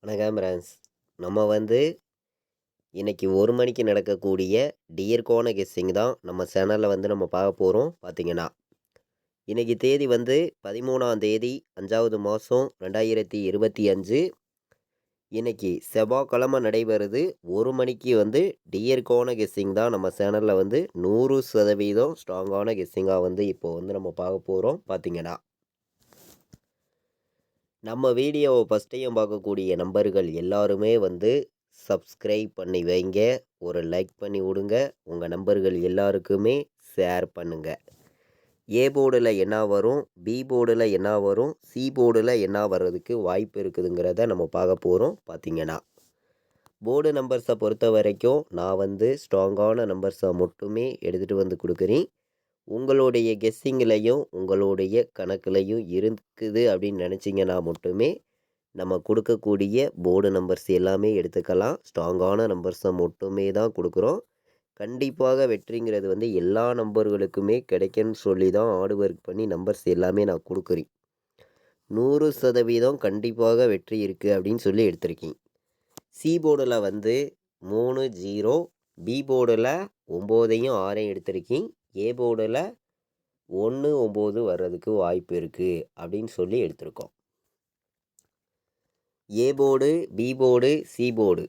வணக்கம் ஃப்ரெண்ட்ஸ். நம்ம இன்னைக்கு 1 மணிக்கு நடக்கக்கூடிய டியர்கான கெஸ்ஸிங் தான் நம்ம சேனலில் நம்ம பார்க்க போகிறோம். பார்த்தீங்கன்னா இன்னைக்கு தேதி 13ஆம் தேதி 5வது மாதம் 2025. இன்னைக்கு செவ்வாய்க்கிழமை நடைபெறுது. 1 மணிக்கு டியர்கான கெஸ்ஸிங் தான் நம்ம சேனலில் 100% ஸ்ட்ராங்கான கெஸ்ஸிங்காக இப்போ நம்ம பார்க்க போகிறோம். பார்த்தீங்கன்னா நம்ம வீடியோவை ஃபஸ்ட் டைம் பார்க்கக்கூடிய நம்பர்கள் எல்லாருமே சப்ஸ்கிரைப் பண்ணி வைங்க, ஒரு லைக் பண்ணி விடுங்க, உங்கள் நம்பர்கள் எல்லாருக்குமே ஷேர் பண்ணுங்க. ஏ போர்டில் என்ன வரும், பி போர்டில் என்ன வரும், சி போர்டில் என்ன வர்றதுக்கு வாய்ப்பு இருக்குதுங்கிறத நம்ம பார்க்க போகிறோம். பார்த்தீங்கன்னா போர்டு நம்பர்ஸை பொறுத்த வரைக்கும் நான் ஸ்ட்ராங்கான நம்பர்ஸை மட்டுமே எடுத்துகிட்டு கொடுக்குறேன். உங்களுடைய கெஸ்ஸிங்லையும் உங்களுடைய கணக்குலையும் இருக்குது அப்படின்னு நினச்சிங்கன்னா மட்டுமே நம்ம கொடுக்கக்கூடிய போர்டு நம்பர்ஸ் எல்லாமே எடுத்துக்கலாம். ஸ்ட்ராங்கான நம்பர்ஸை மட்டுமே தான் கொடுக்குறோம். கண்டிப்பாக வெற்றிங்கிறது எல்லா நம்பர்களுக்குமே கிடைக்குன்னு சொல்லி தான் ஹார்ட் ஒர்க் பண்ணி நம்பர்ஸ் எல்லாமே நான் கொடுக்குறேன். 100% கண்டிப்பாக வெற்றி இருக்குது அப்படின்னு சொல்லி எடுத்திருக்கேன். சி போர்டில் 3 0, பி போர்டில் 9யும் 6யும் எடுத்திருக்கேன். ஏ போர்டில் 1 9 வர்றதுக்கு வாய்ப்பு இருக்குது அப்படின்னு சொல்லி எடுத்திருக்கோம். A board, B board, C board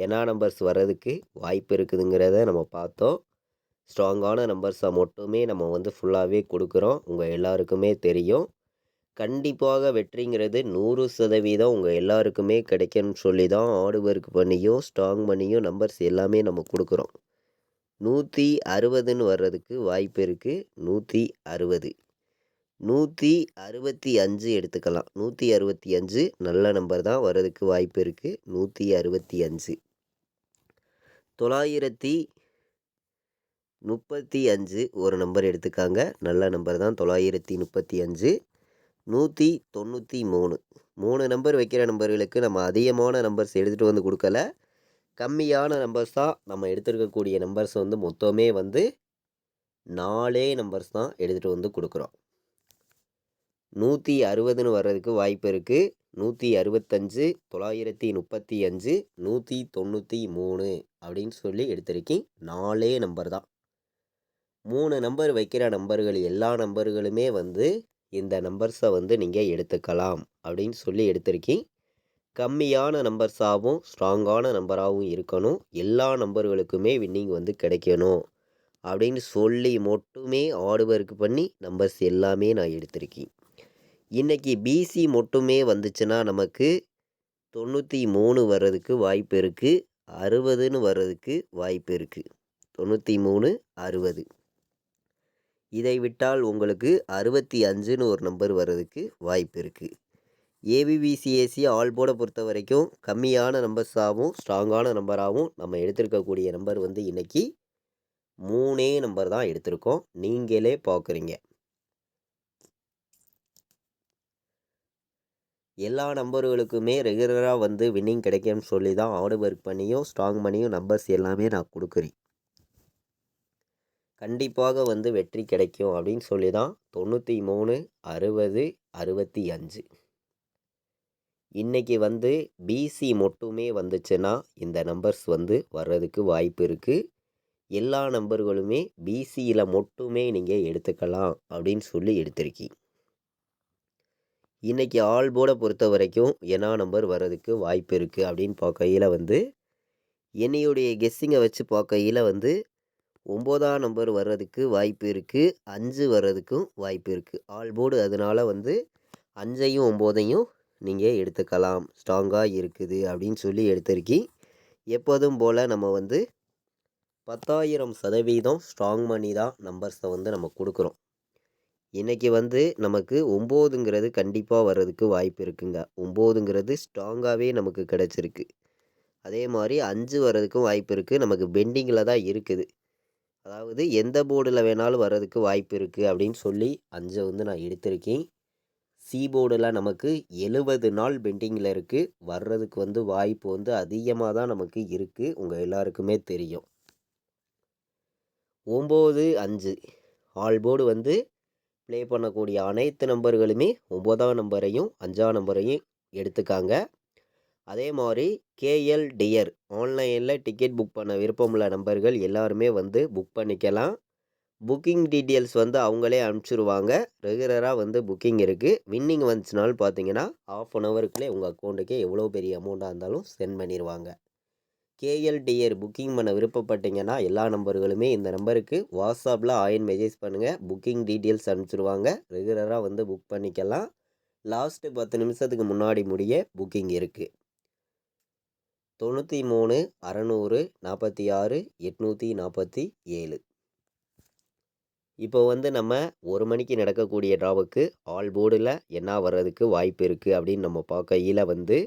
என்ன நம்பர்ஸ் வர்றதுக்கு வாய்ப்பு இருக்குதுங்கிறத நம்ம பார்த்தோம். ஸ்ட்ராங்கான நம்பர்ஸை மட்டுமே நம்ம ஃபுல்லாகவே கொடுக்குறோம். உங்கள் எல்லாருக்குமே தெரியும். கண்டிப்பாக வெற்றிங்கிறது 100% உங்கள் எல்லாருக்குமே கிடைக்கும்னு சொல்லி தான் ஹார்ட் ஒர்க் பண்ணியும் ஸ்ட்ராங் பண்ணியும் நம்பர்ஸ் எல்லாமே நம்ம கொடுக்குறோம். 160ன்னு வர்றதுக்கு வாய்ப்பு இருக்குது. 160, 165 எடுத்துக்கலாம். 165 நல்ல நம்பர் தான், வர்றதுக்கு வாய்ப்பு இருக்குது. 165, 935 ஒரு நம்பர் எடுத்துக்காங்க, நல்ல நம்பர் தான். 935, 193 3 நம்பர் வைக்கிற நம்பர்களுக்கு நம்ம அதிகமான நம்பர்ஸ் எடுத்துகிட்டு கொடுக்கல. கம்மியான நம்பர்ஸ் தான் நம்ம எடுத்துருக்கக்கூடிய நம்பர்ஸ் மொத்தமே 4 நம்பர்ஸ் தான் எடுத்துகிட்டு கொடுக்குறோம். 160ன்னு வர்றதுக்கு வாய்ப்பு இருக்குது. 165, 935, 193 அப்படின்னு சொல்லி எடுத்திருக்கேன். 4 நம்பர் தான். 3 நம்பர் வைக்கிற நம்பர்கள் எல்லா நம்பர்களுமே இந்த நம்பர்ஸை நீங்கள் எடுத்துக்கலாம் அப்படின்னு சொல்லி எடுத்திருக்கேன். கம்மியான நம்பர்ஸாகவும் ஸ்ட்ராங்கான நம்பராகவும் இருக்கணும். எல்லா நம்பர்களுக்குமே வின்னிங் கிடைக்கணும் அப்படின்னு சொல்லி மட்டுமே ஹார்ட் ஒர்க் பண்ணி நம்பர்ஸ் எல்லாமே நான் எடுத்திருக்கேன். இன்றைக்கி பிசி மட்டுமே வந்துச்சுன்னா நமக்கு 93 வர்றதுக்கு வாய்ப்பு இருக்குது. 60ன்னு வர்றதுக்கு வாய்ப்பு இருக்குது. 93, 60. இதை விட்டால் உங்களுக்கு 65ன்னு ஒரு நம்பர் வர்றதுக்கு வாய்ப்பு இருக்குது. ஏபிபிசிஏசி ஆல் போர்டை பொறுத்த வரைக்கும் கம்மியான நம்பர்ஸாகவும் ஸ்ட்ராங்கான நம்பராகவும் நம்ம எடுத்திருக்கக்கூடிய நம்பர் இன்றைக்கி 3 நம்பர் தான் எடுத்திருக்கோம். நீங்களே பார்க்குறீங்க. எல்லா நம்பர்களுக்குமே ரெகுலராக வின்னிங் கிடைக்கும்னு சொல்லி தான் ஹார்ட் ஒர்க் பண்ணியும் ஸ்ட்ராங் பண்ணியும் நம்பர்ஸ் எல்லாமே நான் கொடுக்குறேன். கண்டிப்பாக வெற்றி கிடைக்கும் அப்படின்னு சொல்லி தான் 93, 60, 65. இன்றைக்கி பிசி மட்டுமே வந்துச்சுன்னா இந்த நம்பர்ஸ் வர்றதுக்கு வாய்ப்பு இருக்குது. எல்லா நம்பர்களுமே பிசியில் மட்டுமே நீங்கள் எடுத்துக்கலாம் அப்படின்னு சொல்லி எடுத்திருக்கீங்க. இன்றைக்கி ஆல் போர்டை பொறுத்த வரைக்கும் என்ன நம்பர் வர்றதுக்கு வாய்ப்பு இருக்குது அப்படின்னு பார்க்கையில் என்னையுடைய கெஸ்ஸிங்கை வச்சு பார்க்கையில் 9ஆம் நம்பர் வர்றதுக்கு வாய்ப்பு இருக்குது. 5 வர்றதுக்கும் வாய்ப்பு இருக்குது. ஆல் போர்டு அதனால் 5ஐயும் 9ஐயும் நீங்கள் எடுத்துக்கலாம். ஸ்ட்ராங்காக இருக்குது அப்படின்னு சொல்லி எடுத்திருக்கி. எப்போதும் போல் நம்ம 10,000% ஸ்ட்ராங் பண்ணி தான் நம்பர்ஸை நம்ம கொடுக்குறோம். இன்றைக்கி நமக்கு 9ங்கிறது கண்டிப்பாக வர்றதுக்கு வாய்ப்பு இருக்குங்க. 9ங்கிறது ஸ்ட்ராங்காகவே நமக்கு கிடச்சிருக்கு. அதே மாதிரி 5 வர்றதுக்கும் வாய்ப்பு இருக்குது. நமக்கு பெண்டிங்கில் தான் இருக்குது. அதாவது எந்த போர்டில் வேணாலும் வர்றதுக்கு வாய்ப்பு இருக்குது அப்படின்னு சொல்லி 5 நான் எடுத்திருக்கேன். சி போர்டில் நமக்கு 70 நாள் பெண்டிங்கில் இருக்குது. வர்றதுக்கு வாய்ப்பு அதிகமாக தான் நமக்கு இருக்குது. உங்கள் எல்லாருக்குமே தெரியும். 9, 5 ஆல் போர்டு ப்ளே பண்ணக்கூடிய அனைத்து நம்பர்களுமே 9ஆம் நம்பரையும் 5ஆம் நம்பரையும் எடுத்துக்காங்க. அதே மாதிரி கேஎல் டியர் ஆன்லைனில் டிக்கெட் புக் பண்ண விருப்பமுள்ள நண்பர்கள் எல்லாருமே வந்து புக் பண்ணிக்கலாம். புக்கிங் டீட்டெயில்ஸ் வந்து அவங்களே அனுப்பிச்சிருவாங்க. ரெகுலராக வந்து புக்கிங் இருக்குது. வின்னிங் வந்துச்சுனாலும் பார்த்தீங்கன்னா 1/2 ஹவருக்குள்ளே உங்கள் அக்கௌண்ட்டுக்கே எவ்வளோ பெரிய அமௌண்ட்டாக இருந்தாலும் சென்ட் பண்ணிடுவாங்க. கேஎல்டிஆர் புக்கிங் பண்ண விருப்பப்பட்டீங்கன்னா எல்லா நம்பர்களுமே இந்த நம்பருக்கு வாட்ஸ்அப்பில் ஆயின் மெசேஜ் பண்ணுங்கள். புக்கிங் டீட்டெயில்ஸ் அனுப்பிச்சிருவாங்க. ரெகுலராக வந்து புக் பண்ணிக்கலாம். லாஸ்ட்டு 10 நிமிஷத்துக்கு முன்னாடி முடிய புக்கிங் இருக்குது. 93 600 46 847. இப்போ வந்து நம்ம 1 மணிக்கு நடக்கக்கூடிய டிராவுக்கு ஆல் போர்டில் என்ன வர்றதுக்கு வாய்ப்பு இருக்குது அப்படின்னு நம்ம பார்க்கையில் வந்து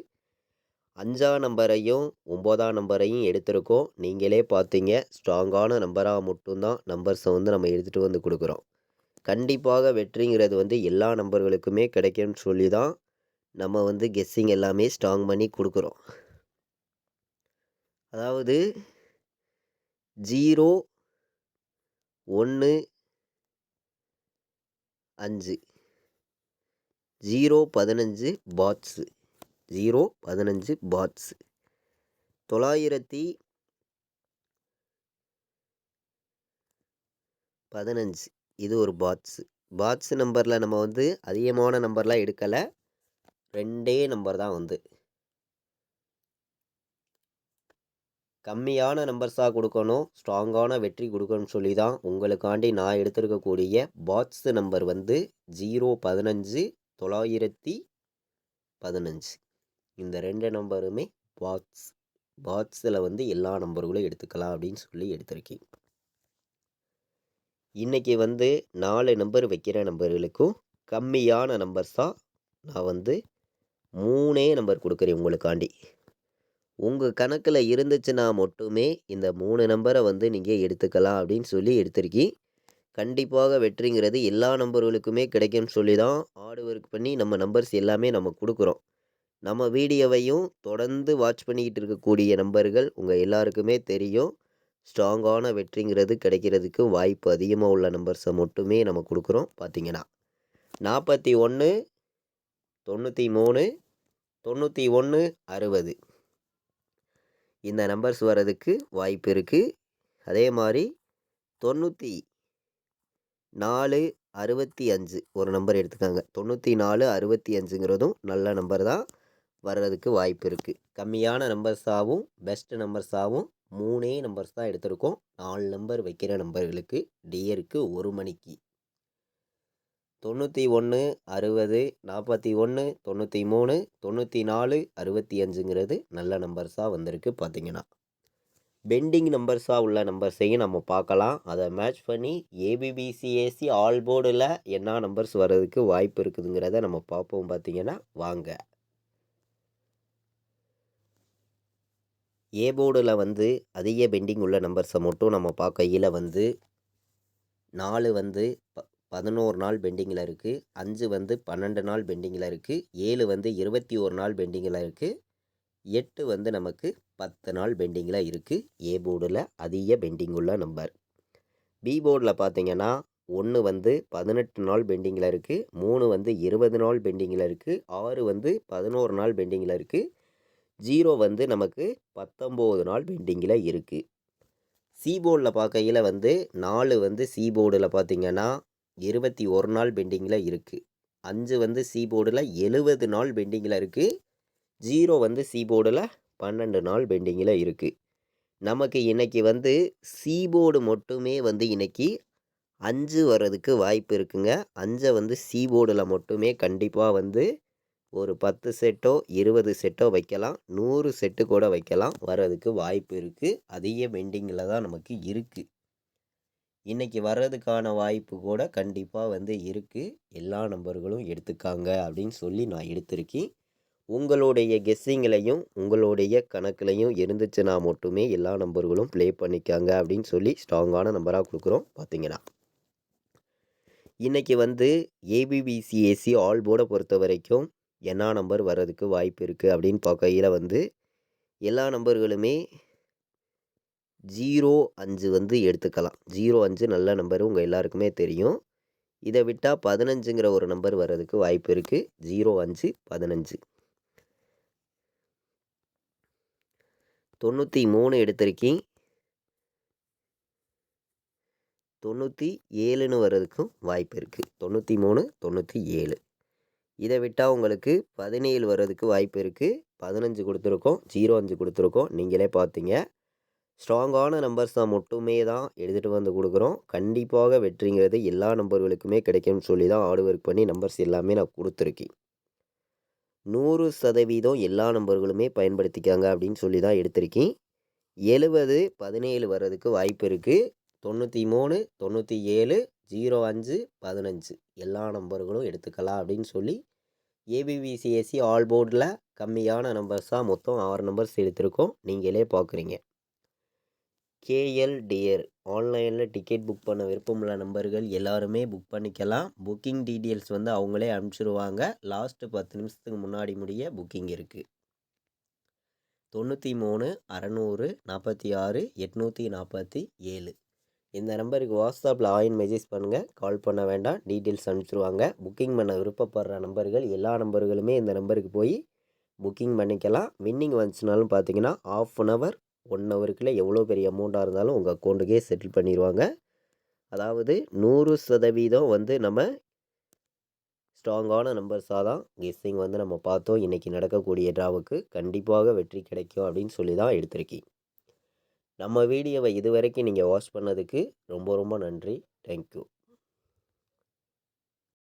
5ஆம் நம்பரையும் 9ஆம் நம்பரையும் எடுத்திருக்கோம். நீங்களே பார்த்தீங்க, ஸ்ட்ராங்கான நம்பராக மட்டும்தான் நம்பர்ஸை வந்து நம்ம எடுத்துகிட்டு வந்து கொடுக்குறோம். கண்டிப்பாக வெற்றிங்கிறது வந்து எல்லா நம்பர்களுக்குமே கிடைக்கும்னு சொல்லி தான் நம்ம வந்து கெஸ்ஸிங் எல்லாமே ஸ்ட்ராங் பண்ணி கொடுக்குறோம். அதாவது 0 1 5 015 பாட்ஸு 015 பாட்ஸ் 915 இது ஒரு பாட்ஸ் நம்பரில் நம்ம வந்து அதிகமான நம்பர்லாம் எடுக்கலை. 2 நம்பர் தான் வந்து கம்மியான நம்பர்ஸாக கொடுக்கணும், ஸ்ட்ராங்கான வெற்றி கொடுக்கணும்னு சொல்லி தான் உங்களுக்காண்டி நான் எடுத்திருக்கக்கூடிய பாட்ஸ் நம்பர் வந்து 015 915. இந்த 2 நம்பருமே பாட்ஸில் வந்து எல்லா நம்பர்களும் எடுத்துக்கலாம் அப்படின்னு சொல்லி எடுத்திருக்கேன். இன்றைக்கி வந்து 4 நம்பர் வைக்கிற நம்பர்களுக்கும் கம்மியான நம்பர்ஸாக நான் வந்து 3 நம்பர் கொடுக்குறேன் உங்களுக்காண்டி. உங்கள் கணக்கில் இருந்துச்சுன்னா மட்டுமே இந்த 3 நம்பரை வந்து நீங்கள் எடுத்துக்கலாம் அப்படின்னு சொல்லி எடுத்திருக்கேன். கண்டிப்பாக வெற்றிங்கிறது எல்லா நம்பர்களுக்குமே கிடைக்கும்னு சொல்லி தான் ஹார்ட் ஒர்க் பண்ணி நம்ம நம்பர்ஸ் எல்லாமே நம்ம கொடுக்குறோம். நம்ம வீடியோவையும் தொடர்ந்து வாட்ச் பண்ணிக்கிட்டு இருக்கக்கூடிய நம்பர்கள் உங்கள் எல்லாருக்குமே தெரியும். ஸ்ட்ராங்கான வெற்றிங்கிறது கிடைக்கிறதுக்கு வாய்ப்பு அதிகமாக உள்ள நம்பர்ஸை மட்டுமே நம்ம கொடுக்குறோம். பார்த்தீங்கன்னா 41 93 91 60 இந்த நம்பர்ஸ் வர்றதுக்கு வாய்ப்பு இருக்குது. அதே மாதிரி 94 65 ஒரு நம்பர் எடுத்துக்காங்க. 94 65ங்கிறதும் நல்ல நம்பர் தான், வர்றதுக்கு வாய்ப்பு இருக்குது. கம்மியான நம்பர்ஸாகவும் பெஸ்ட் நம்பர்ஸாகவும் 3 நம்பர்ஸ் தான் எடுத்திருக்கோம். 4 நம்பர் வைக்கிற நம்பர்களுக்கு டியருக்கு 1 மணிக்கு 91 60 41 93 94 65ங்கிறது நல்ல நம்பர்ஸாக வந்திருக்கு. பார்த்தீங்கன்னா பெண்டிங் நம்பர்ஸாக உள்ள நம்பர்ஸையும் நம்ம பார்க்கலாம். அதை மேட்ச் பண்ணி ஏபிபிசிஏசி ஆல் போர்டில் என்ன நம்பர்ஸ் வர்றதுக்கு வாய்ப்பு இருக்குதுங்கிறத நம்ம பார்ப்போம். பார்த்தீங்கன்னா வாங்க. ஏ போர்டில் வந்து அதிக பெண்டிங் உள்ள நம்பர்ஸை மட்டும் நம்ம பார்க்கையில் வந்து 4 வந்து 11 நாள் பெண்டிங்கில் இருக்குது, 5 வந்து 12 நாள் பெண்டிங்கில் இருக்குது, 7 வந்து 21 நாள் பெண்டிங்கில் இருக்குது, 8 வந்து நமக்கு 10 நாள் பெண்டிங்கில் இருக்குது. ஏ போர்டில் அதிக பெண்டிங் உள்ள நம்பர். பி போர்டில் பார்த்தீங்கன்னா 1 வந்து 18 நாள் பெண்டிங்கில் இருக்குது, 3 வந்து 20 நாள் பெண்டிங்கில் இருக்குது, 6 வந்து 11 நாள் பெண்டிங்கில் இருக்குது, 0 வந்து நமக்கு 19 நாள் பெண்டிங்கில் இருக்குது. சி போர்டில் பார்க்கையில் வந்து 4 வந்து சி போர்டில் பார்த்தீங்கன்னா 21 நாள் பெண்டிங்கில் இருக்குது, 5 வந்து சி போர்டில் 70 நாள் பெண்டிங்கில் இருக்குது, 0 வந்து சி போர்டில் 12 நாள் பெண்டிங்கில் இருக்குது. நமக்கு இன்றைக்கி வந்து சி போர்டு மட்டுமே வந்து இன்றைக்கி 5 வர்றதுக்கு வாய்ப்பு இருக்குங்க. 5 வந்து சி போர்டில் மட்டுமே கண்டிப்பாக வந்து ஒரு 10 செட்டோ 20 செட்டோ வைக்கலாம், 100 செட்டு கூட வைக்கலாம், வர்றதுக்கு வாய்ப்பு இருக்குது. அதிக பெண்டிங்கில் தான் நமக்கு இருக்குது. இன்றைக்கி வர்றதுக்கான வாய்ப்பு கூட கண்டிப்பாக வந்து இருக்குது. எல்லா நம்பர்களும் எடுத்துக்காங்க அப்படின்னு சொல்லி நான் எடுத்திருக்கேன். உங்களுடைய கெஸ்ஸிங்லையும் உங்களுடைய கணக்குலையும் இருந்துச்சுன்னா மட்டுமே எல்லா நம்பர்களும் ப்ளே பண்ணிக்காங்க அப்படின்னு சொல்லி ஸ்ட்ராங்கான நம்பராக கொடுக்குறோம். பார்த்தீங்கன்னா இன்றைக்கி வந்து ஏபிபிசிஏசி ஆல் போர்டை பொறுத்த வரைக்கும் என்ன நம்பர் வர்றதுக்கு வாய்ப்பு இருக்குது அப்படின்னு பார்க்கையில் வந்து எல்லா நம்பர்களுமே 05 வந்து எடுத்துக்கலாம். 05 நல்ல நம்பர் உங்கள் எல்லாருக்குமே தெரியும். இதை விட்டால் 15ங்கிற ஒரு நம்பர் வர்றதுக்கு வாய்ப்பு இருக்குது. 05 15 93 எடுத்திருக்கீங்க. 97ன்னு வர்றதுக்கும் வாய்ப்பு இருக்குது. 93, 97. இதை விட்டால் உங்களுக்கு 17 வர்றதுக்கு வாய்ப்பு இருக்குது. 15 கொடுத்துருக்கோம், 05 கொடுத்துருக்கோம். நீங்களே பார்த்தீங்க. ஸ்ட்ராங்கான நம்பர்ஸ் தான் மட்டுமே தான் எடுத்துகிட்டு வந்து கொடுக்குறோம். கண்டிப்பாக வெற்றிங்கிறது எல்லா நம்பர்களுக்குமே கிடைக்கும்னு சொல்லி தான் ஹார்ட் ஒர்க் பண்ணி நம்பர்ஸ் எல்லாமே நான் கொடுத்துருக்கேன். 100% எல்லா நம்பர்களுமே பயன்படுத்திக்காங்க அப்படின்னு சொல்லி தான் எடுத்திருக்கேன். 70, 17 வர்றதுக்கு வாய்ப்பு இருக்குது. 93, 97, 05, 15 எல்லா நம்பர்களும் எடுத்துக்கலாம் அப்படின்னு சொல்லி ஏபிபிசிஎஸ்சி ஆல் போர்டில் கம்மியான நம்பர்ஸாக மொத்தம் 6 நம்பர்ஸ் எடுத்திருக்கோம். நீங்களே பார்க்குறீங்க. கேஎல் டியர் ஆன்லைனில் டிக்கெட் புக் பண்ண விருப்பமுள்ள நம்பர்கள் எல்லாருமே புக் பண்ணிக்கலாம். புக்கிங் டீட்டெயில்ஸ் வந்து அவங்களே அனுப்பிச்சிடுவாங்க. லாஸ்ட்டு 10 நிமிஷத்துக்கு முன்னாடி முடிய புக்கிங் இருக்குது. 93 600 46 847 இந்த நம்பருக்கு வாட்ஸ்அப்பில் ஆயின் மெசேஜ் பண்ணுங்கள். கால் பண்ண வேண்டாம், டீட்டெயில்ஸ் அனுப்பிச்சிடுவாங்க. புக்கிங் பண்ண விருப்பப்படுற நம்பர்கள் எல்லா நம்பர்களுமே இந்த நம்பருக்கு போய் புக்கிங் பண்ணிக்கலாம். வின்னிங் வந்துச்சுனாலும் பார்த்தீங்கன்னா 1/2 hour 1 ஹவருக்குள்ளே எவ்வளோ பெரிய அமௌண்ட்டாக இருந்தாலும் உங்கள் அக்கௌண்ட்டுக்கே செட்டில் பண்ணிடுவாங்க. அதாவது 100% வந்து நம்ம ஸ்ட்ராங்கான நம்பர்ஸாக தான் கெஸ்ஸிங் வந்து நம்ம பார்த்தோம். இன்றைக்கி நடக்கக்கூடிய ட்ராவுக்கு கண்டிப்பாக வெற்றி கிடைக்கும் அப்படின்னு சொல்லி தான் எடுத்திருக்கேன். நம்ம வீடியோவை இதுவரைக்கும் நீங்கள் வாட்ச் பண்ணதுக்கு ரொம்ப ரொம்ப நன்றி. தேங்க்யூ.